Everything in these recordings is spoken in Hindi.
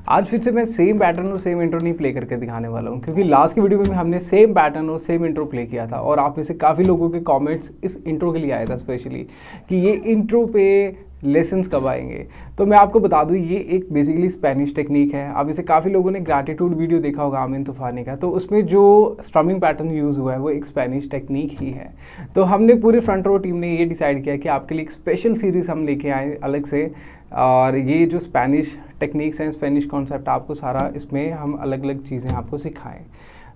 आज फिर से मैं सेम पैटर्न और सेम इंट्रो नहीं प्ले करके दिखाने वाला हूँ, क्योंकि लास्ट की वीडियो में हमने सेम पैटर्न और सेम इंट्रो प्ले किया था और आप में से काफ़ी लोगों के कमेंट्स इस इंट्रो के लिए आया था स्पेशली कि ये इंट्रो पे लेसन्स कब आएंगे। तो मैं आपको बता दूं, ये एक बेसिकली स्पेनिश टेक्निक है। अब इसे काफ़ी लोगों ने ग्रैटिट्यूड वीडियो देखा होगा आमिन तूफानी का, तो उसमें जो स्ट्रमिंग पैटर्न यूज़ हुआ है वो एक स्पेनिश टेक्निक ही है। तो हमने पूरे फ्रंट रो टीम ने ये डिसाइड किया कि आपके लिए एक स्पेशल सीरीज़ हम लेके आए अलग से, और ये जो स्पेनिश टेक्निक्स हैं, स्पेनिश कॉन्सेप्ट, आपको सारा इसमें हम अलग अलग चीज़ें आपको सिखाएं।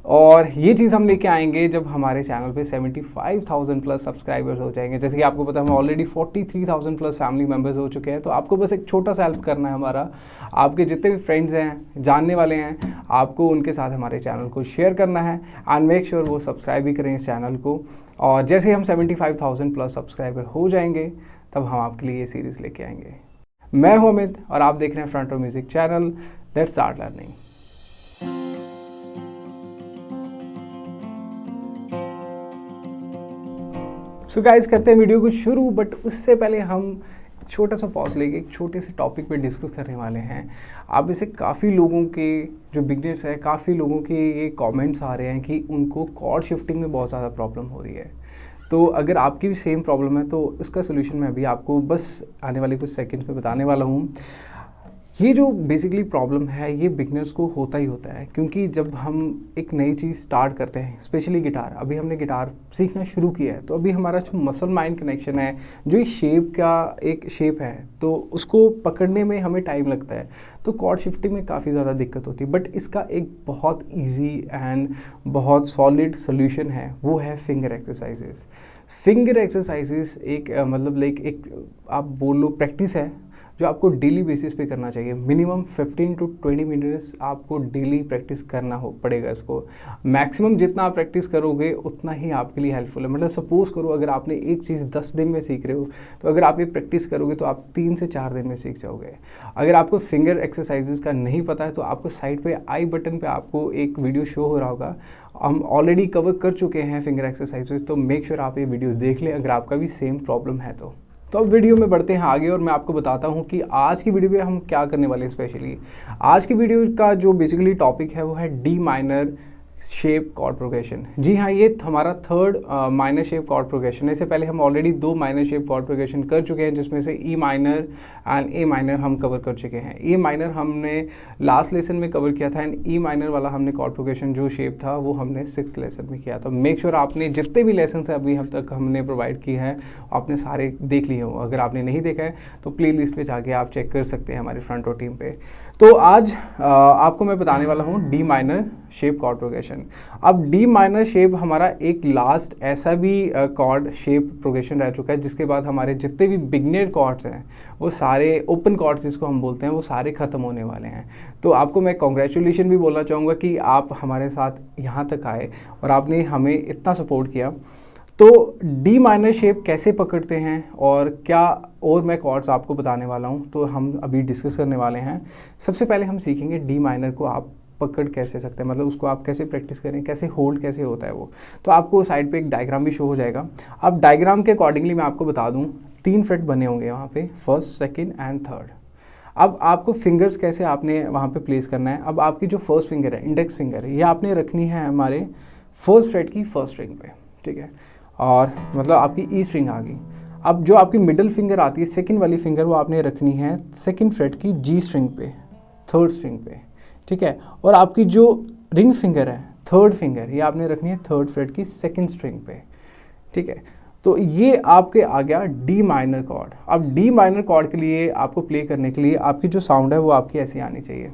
और ये चीज़ हम लेके आएंगे जब हमारे चैनल पे 75,000 प्लस सब्सक्राइबर्स हो जाएंगे। जैसे कि आपको पता है हम ऑलरेडी 43,000 प्लस फैमिली मेम्बर्स हो चुके हैं। तो आपको बस एक छोटा सा हेल्प करना है हमारा, आपके जितने भी फ्रेंड्स हैं, जानने वाले हैं, आपको उनके साथ हमारे चैनल को शेयर करना है एंड मेक श्योर वो सब्सक्राइब भी करें इस चैनल को। और जैसे हम 75,000 प्लस सब्सक्राइबर हो जाएंगे तब हम आपके लिए ये सीरीज़ लेके आएंगे। मैं हूं अमित और आप देख रहे हैं Front Row Music channel. Let's start learning. So guys, करते हैं वीडियो को शुरू, बट उससे पहले हम छोटा सा पॉज लेके एक छोटे से टॉपिक पे डिस्कस करने वाले हैं। आप इसे काफ़ी लोगों के जो बिगनर्स हैं, काफ़ी लोगों के ये कमेंट्स आ रहे हैं कि उनको कॉर्ड शिफ्टिंग में बहुत ज़्यादा प्रॉब्लम हो रही है। तो अगर आपकी भी सेम प्रॉब्लम है तो इसका सोल्यूशन मैं अभी आपको बस आने वाले कुछ सेकंड्स में बताने वाला हूँ। ये जो बेसिकली प्रॉब्लम है ये बिगनर्स को होता ही होता है, क्योंकि जब हम एक नई चीज़ स्टार्ट करते हैं, स्पेशली गिटार, अभी हमने गिटार सीखना शुरू किया है, तो अभी हमारा जो मसल माइंड कनेक्शन है, जो इस शेप का एक शेप है, तो उसको पकड़ने में हमें टाइम लगता है। तो कॉर्ड शिफ्टिंग में काफ़ी ज़्यादा दिक्कत होती है, बट इसका एक बहुत ईजी एंड बहुत सॉलिड सोल्यूशन है, वो है फिंगर एक्सरसाइजेस। फिंगर एक्सरसाइजेस एक मतलब लाइक एक आप बोल लो प्रैक्टिस है जो आपको डेली बेसिस पे करना चाहिए। मिनिमम 15 to 20 मिनट्स आपको डेली प्रैक्टिस करना पड़ेगा इसको। मैक्सिमम जितना आप प्रैक्टिस करोगे उतना ही आपके लिए हेल्पफुल है। मतलब सपोज़ करो अगर आपने एक चीज़ 10 दिन में सीख रहे हो, तो अगर आप ये प्रैक्टिस करोगे तो आप 3 से 4 दिन में सीख जाओगे। अगर आपको फिंगर एक्सरसाइजेस का नहीं पता है तो आपको साइड पर आई बटन पर आपको एक वीडियो शो हो रहा होगा, हम ऑलरेडी कवर कर चुके हैं फिंगर एक्सरसाइजेस। तो मेक श्योर आप ये वीडियो देख लें अगर आपका भी सेम प्रॉब्लम है तो। अब वीडियो में बढ़ते हैं आगे और मैं आपको बताता हूं कि आज की वीडियो में हम क्या करने वाले हैं। स्पेशली आज की वीडियो का जो बेसिकली टॉपिक है वो है D minor shape chord progression. जी हाँ, ये हमारा third minor shape chord progression है। इससे पहले हम already 2 minor shape chord progression कर चुके हैं, जिसमें से E minor and A minor हम कवर कर चुके हैं। ए माइनर हमने लास्ट लेसन में कवर किया था एंड ई माइनर वाला हमने कॉर्ड प्रोग्रेशन जो शेप था वो हमने 6th लेसन में किया था। मेक श्योर आपने जितने भी लेसन है अभी हम तक हमने प्रोवाइड किए हैं आपने सारे देख लिए हो। अगर आपने नहीं देखा है तो प्ले लिस्ट पर जाके आप चेक कर सकते हैं हमारी फ्रंट रो टीम पे। तो आज आपको मैं बताने वाला हूँ D minor shape chord progression. अब डी माइनर शेप हमारा एक लास्ट ऐसा भी कॉर्ड शेप प्रोग्रेशन रह चुका है जिसके बाद हमारे जितने भी बिगनर कॉर्ड्स हैं वो सारे ओपन कॉर्ड्स जिसको हम बोलते हैं वो सारे ख़त्म होने वाले हैं। तो आपको मैं कॉन्ग्रेचुलेशन भी बोलना चाहूँगा कि आप हमारे साथ यहाँ तक आए और आपने हमें इतना सपोर्ट किया। तो डी माइनर शेप कैसे पकड़ते हैं और क्या और मैं कॉर्ड्स आपको बताने वाला हूँ, तो हम अभी डिस्कस करने वाले हैं। सबसे पहले हम सीखेंगे डी माइनर को आप पकड़ कैसे सकते हैं, मतलब उसको आप कैसे प्रैक्टिस करें, कैसे होल्ड कैसे होता है वो। तो आपको साइड पे एक डायग्राम भी शो हो जाएगा। अब डायग्राम के अकॉर्डिंगली मैं आपको बता दूँ 3 फ्रेट बने होंगे वहाँ पे, 1st, 2nd एंड 3rd। अब आपको फिंगर्स कैसे आपने वहाँ पे प्लेस करना है। अब आपकी जो फर्स्ट फिंगर है, इंडेक्स फिंगर है, ये आपने रखनी है हमारे 1st फ्रेट की 1st स्ट्रिंग पे, ठीक है, और मतलब आपकी ई स्ट्रिंग आ गई। अब जो आपकी मिडिल फिंगर आती है, 2nd वाली फिंगर, वो आपने रखनी है 2nd फ्रेट की जी स्ट्रिंग पे, 3rd स्ट्रिंग पे, ठीक है। और आपकी जो रिंग फिंगर है, 3rd फिंगर, ये आपने रखनी है 3rd फ्रेट की 2nd स्ट्रिंग पे, ठीक है। तो ये आपके आ गया डी माइनर कॉर्ड। अब डी माइनर कॉर्ड के लिए आपको प्ले करने के लिए आपकी जो साउंड है वो आपकी ऐसी आनी चाहिए।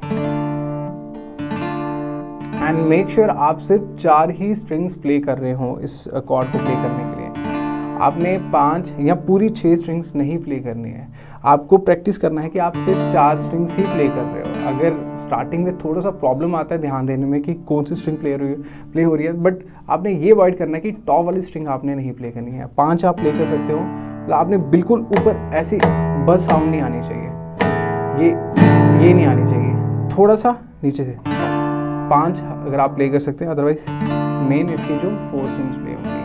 एंड मेक श्योर आप सिर्फ 4 ही स्ट्रिंग्स प्ले कर रहे हो इस कॉर्ड को प्ले करने के लिए। आपने 5 या पूरी 6 स्ट्रिंग्स नहीं प्ले करनी है। आपको प्रैक्टिस करना है कि आप सिर्फ 4 स्ट्रिंग्स ही प्ले कर रहे हो। अगर स्टार्टिंग में थोड़ा सा प्रॉब्लम आता है ध्यान देने में कि कौन सी स्ट्रिंग प्ले हो रही है, बट आपने ये अवॉइड करना है कि टॉप वाली स्ट्रिंग आपने नहीं प्ले करनी है। 5 आप प्ले कर सकते हो, मतलब आपने बिल्कुल ऊपर ऐसी बस साउंड नहीं आनी चाहिए, ये नहीं आनी चाहिए, थोड़ा सा नीचे से 5 अगर आप प्ले कर सकते हैं, अदरवाइज मेन इसकी जो 4 स्ट्रिंग्स प्ले होंगी।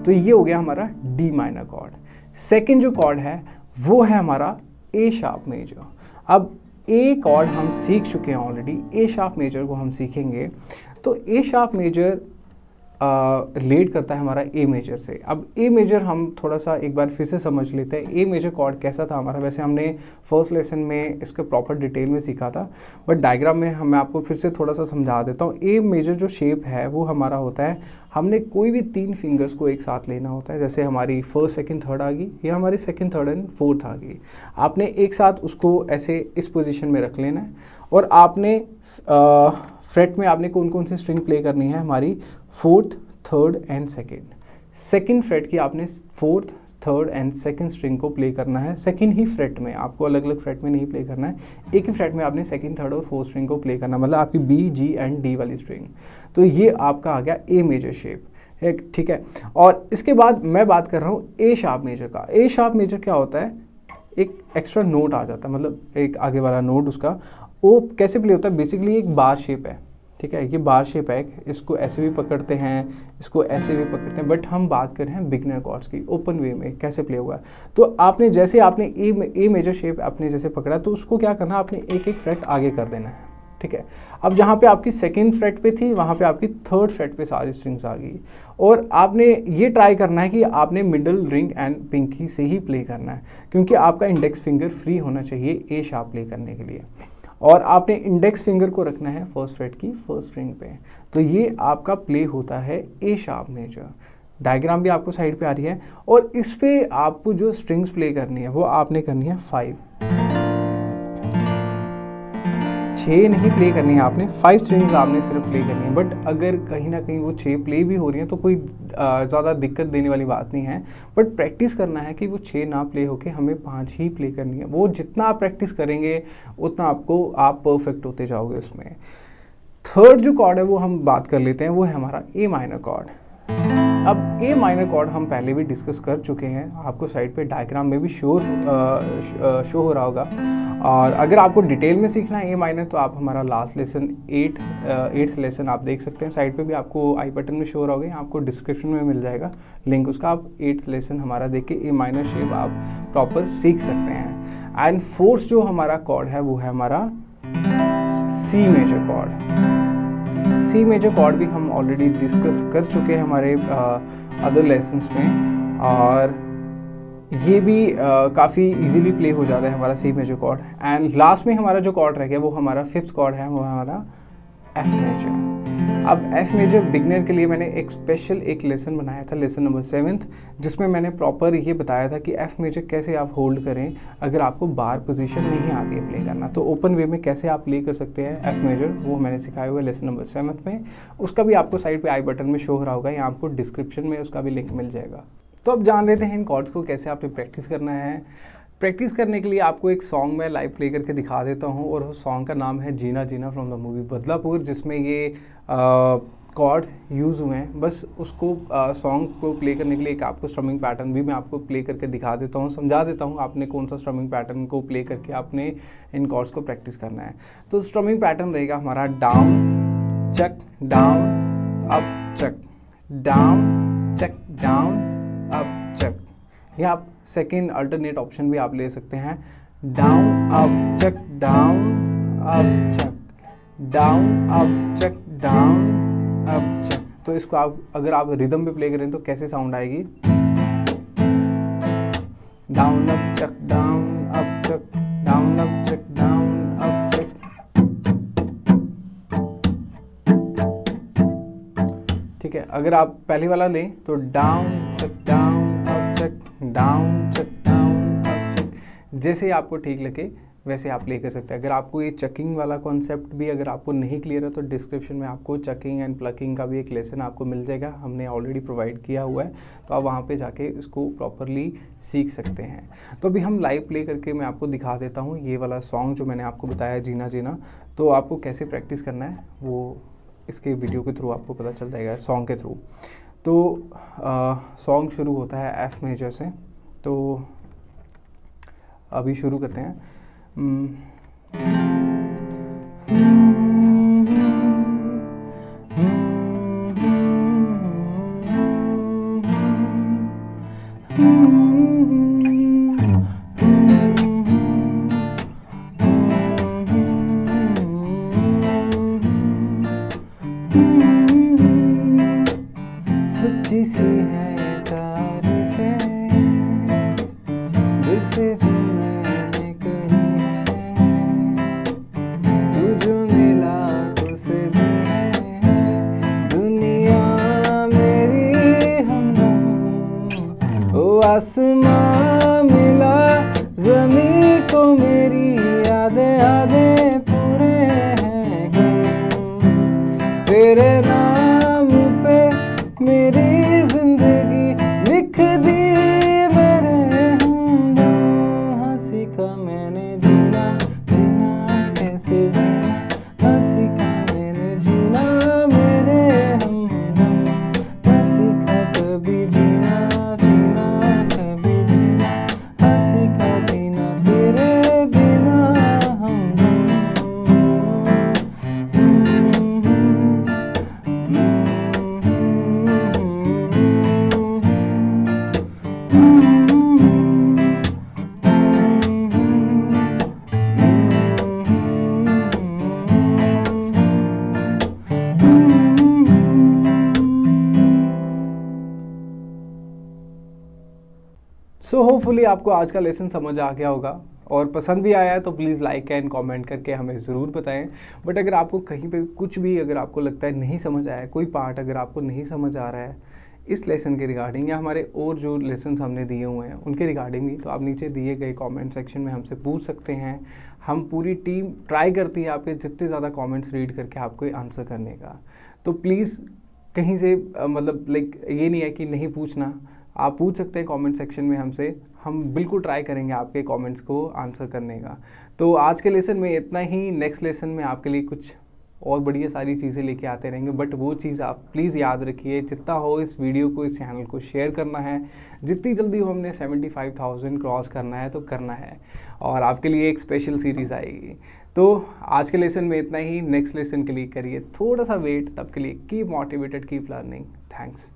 तो ये हो गया हमारा डी माइनर कॉर्ड। सेकंड जो कॉर्ड है वो है हमारा ए शार्प मेजर। अब ए कॉर्ड हम सीख चुके हैं ऑलरेडी, ए शार्प मेजर को हम सीखेंगे। तो ए शार्प मेजर रिलेट करता है हमारा ए मेजर से। अब ए मेजर हम थोड़ा सा एक बार फिर से समझ लेते हैं ए मेजर कॉर्ड कैसा था हमारा। वैसे हमने फर्स्ट लेसन में इसके प्रॉपर डिटेल में सीखा था, बट डायग्राम में मैं आपको फिर से थोड़ा सा समझा देता हूँ। ए मेजर जो शेप है वो हमारा होता है, हमने कोई भी 3 फिंगर्स को एक साथ लेना होता है। जैसे हमारी फर्स्ट सेकंड थर्ड आ गई, या हमारी सेकंड थर्ड एंड फोर्थ आ गई, आपने एक साथ उसको ऐसे इस पोजीशन में रख लेना है। और आपने फ्रेट में आपने कौन कौन सी स्ट्रिंग प्ले करनी है, हमारी fourth, third and second freight की आपने fourth, third and second string को प्ले करना है। सेकंड ही फ्रेट में, आपको अलग अलग फ्रेट में नहीं प्ले करना है, एक ही फ्रेट में आपने सेकंड, थर्ड और फोर्थ स्ट्रिंग को प्ले करना है, मतलब आपकी बी, जी एंड डी वाली स्ट्रिंग। तो ये आपका आ गया ए मेजर शेप, ठीक है। और इसके बाद मैं बात कर रहा हूँ ए शार्प मेजर का। ए शार्प मेजर क्या होता है, एक एक्स्ट्रा नोट आ जाता है, मतलब एक आगे वाला नोट उसका वो कैसे प्ले होता है, बेसिकली एक बार शेप है, ठीक है। ये बार शेप है, इसको ऐसे भी पकड़ते हैं, इसको ऐसे भी पकड़ते हैं, बट हम बात कर रहे हैं बिगनर कॉर्ड्स की, ओपन वे में कैसे प्ले होगा। तो आपने जैसे आपने ए मेजर शेप आपने जैसे पकड़ा, तो उसको क्या करना, आपने एक एक फ्रेट आगे कर देना है, ठीक है। अब जहाँ पे आपकी सेकंड फ्रेट पे थी, वहाँ पे आपकी थर्ड फ्रेट पे सारी स्ट्रिंग्स आ गई। और आपने ये ट्राई करना है कि आपने मिडल रिंग एंड पिंकी से ही प्ले करना है, क्योंकि आपका इंडेक्स फिंगर फ्री होना चाहिए ए शार्प प्ले करने के लिए। और आपने इंडेक्स फिंगर को रखना है फर्स्ट फ्रेट की फर्स्ट स्ट्रिंग पे। तो ये आपका प्ले होता है ए शार्प मेजर। डायग्राम भी आपको साइड पे आ रही है। और इस पे आपको जो स्ट्रिंग्स प्ले करनी है वो आपने करनी है 5, 6 नहीं प्ले करनी है आपने, 5 स्ट्रिंग्स आपने सिर्फ प्ले करनी है। बट अगर कहीं ना कहीं वो 6 प्ले भी हो रही हैं तो कोई ज़्यादा दिक्कत देने वाली बात नहीं है। बट प्रैक्टिस करना है कि वो 6 ना प्ले होके हमें 5 ही प्ले करनी है। वो जितना आप प्रैक्टिस करेंगे उतना आप परफेक्ट होते जाओगे उसमें। थर्ड जो कॉर्ड है वो हम बात कर लेते हैं, वो है हमारा ए माइनर कॉर्ड। अब ए माइनर कॉर्ड हम पहले भी डिस्कस कर चुके हैं, आपको साइड पे डायग्राम में भी शो हो रहा होगा। और अगर आपको डिटेल में सीखना है ए माइनर, तो आप हमारा लास्ट लेसन 8th लेसन आप देख सकते हैं, साइड पे भी आपको आई बटन में शो हो रहा होगा, आपको डिस्क्रिप्शन में मिल जाएगा लिंक उसका। आप 8th लेसन हमारा देख के ए माइनर शेप आप प्रॉपर सीख सकते हैं। एंड फोर्थ जो हमारा कॉर्ड है वो है हमारा C major chord. C major chord भी हम ऑलरेडी डिस्कस कर चुके हैं हमारे अदर लेसन्स में, और ये भी काफ़ी इजीली प्ले हो जाता है हमारा C major chord. And last में हमारा जो कॉर्ड रह गया वो हमारा 5th कॉर्ड है, वो हमारा एफ मेजर। अब एफ मेजर बिगनर के लिए मैंने एक स्पेशल एक लेसन बनाया था, लेसन नंबर 7th, जिसमें मैंने प्रॉपर ये बताया था कि एफ मेजर कैसे आप होल्ड करें अगर आपको बार पोजीशन नहीं आती है प्ले करना। तो ओपन वे में कैसे आप प्ले कर सकते हैं एफ मेजर, वो मैंने सिखाया हुआ है लेसन नंबर 7th में। उसका भी आपको साइड पे आई बटन में शो हो रहा होगा, या आपको डिस्क्रिप्शन में उसका भी लिंक मिल जाएगा। तो अब जान लेते हैं इन कॉर्ड्स को कैसे आपने प्रैक्टिस करना है। प्रैक्टिस करने के लिए आपको एक सॉन्ग मैं लाइव प्ले करके दिखा देता हूँ, और उस सॉन्ग का नाम है जीना जीना फ्रॉम द मूवी बदलापुर, जिसमें ये कॉर्ड यूज़ हुए हैं। बस उसको सॉन्ग को प्ले करने के लिए एक आपको स्ट्रमिंग पैटर्न भी मैं आपको प्ले करके दिखा देता हूँ, समझा देता हूँ आपने कौन सा स्ट्रमिंग पैटर्न को प्ले करके आपने इन कॉर्ड्स को प्रैक्टिस करना है। तो स्ट्रमिंग पैटर्न रहेगा हमारा डाउन चक डाउन अप चक, डाउन चक डाउन अप चक। या आप सेकेंड अल्टरनेट ऑप्शन भी आप ले सकते हैं, डाउन अप चक डाउन अप चक, डाउन अप चक डाउन अप चक। तो इसको आप अगर आप रिदम पे प्ले करें तो कैसे साउंड आएगी, डाउन अप चक डाउन अप चक, डाउन अप चक डाउन अप चक। ठीक है, अगर आप पहले वाला लें तो डाउन चक डाउन अप चक, डाउन चक डाउन अप चक। जैसे आपको ठीक लगे वैसे आप प्ले कर सकते हैं। अगर आपको ये चकिंग वाला कॉन्सेप्ट भी अगर आपको नहीं क्लियर है तो डिस्क्रिप्शन में आपको चकिंग एंड प्लकिंग का भी एक लेसन आपको मिल जाएगा, हमने ऑलरेडी प्रोवाइड किया हुआ है, तो आप वहाँ पे जाके इसको प्रॉपरली सीख सकते हैं। तो अभी हम लाइव प्ले करके मैं आपको दिखा देता हूँ ये वाला सॉन्ग जो मैंने आपको बताया जीना जीना। तो आपको कैसे प्रैक्टिस करना है वो इसके वीडियो के थ्रू आपको पता चल जाएगा, सॉन्ग के थ्रू। तो सॉन्ग शुरू होता है एफ मेजर से, तो अभी शुरू करते हैं। से जो मैंने करी है, तू जो मिला तो से जो है दुनिया मेरी हमदम। ओ आसमां मिला ज़मीं को मेरी यादें यादें पूरे हैं गुम। तेरे नाम पे मेरी जिंदगी लिख दी मेरे हमदम। हंसी का मैंने जीना जीना कैसे जीना, हंसी का मैंने जीना मेरे हमदम। हंसी का कभी जीना जीना कभी जीना, हंसी का जीना तेरे बिना हमदम। सो होपफुली आपको आज का लेसन समझ आ गया होगा और पसंद भी आया है तो प्लीज़ लाइक एंड कमेंट करके हमें ज़रूर बताएं। बट अगर आपको कहीं पे कुछ भी अगर आपको लगता है नहीं समझ आया, कोई पार्ट अगर आपको नहीं समझ आ रहा है इस लेसन के रिगार्डिंग या हमारे और जो लेसन हमने दिए हुए हैं उनके रिगार्डिंग भी, तो आप नीचे दिए गए कमेंट सेक्शन में हमसे पूछ सकते हैं। हम पूरी टीम ट्राई करती है आपके जितने ज़्यादा कमेंट्स रीड करके आपको आंसर करने का। तो प्लीज़ कहीं से मतलब लाइक ये नहीं है कि नहीं पूछना, आप पूछ सकते हैं कमेंट सेक्शन में हमसे, हम बिल्कुल ट्राई करेंगे आपके कमेंट्स को आंसर करने का। तो आज के लेसन में इतना ही। नेक्स्ट लेसन में आपके लिए कुछ और बढ़िया सारी चीज़ें लेके आते रहेंगे, बट वो चीज़ आप प्लीज़ याद रखिए, जितना हो इस वीडियो को, इस चैनल को शेयर करना है। जितनी जल्दी हो हमने 75,000 क्रॉस करना है तो करना है, और आपके लिए एक स्पेशल सीरीज़ आएगी। तो आज के लेसन में इतना ही। नेक्स्ट लेसन के लिए करिए थोड़ा सा वेट, तब के लिए keep motivated, keep learning. Thanks.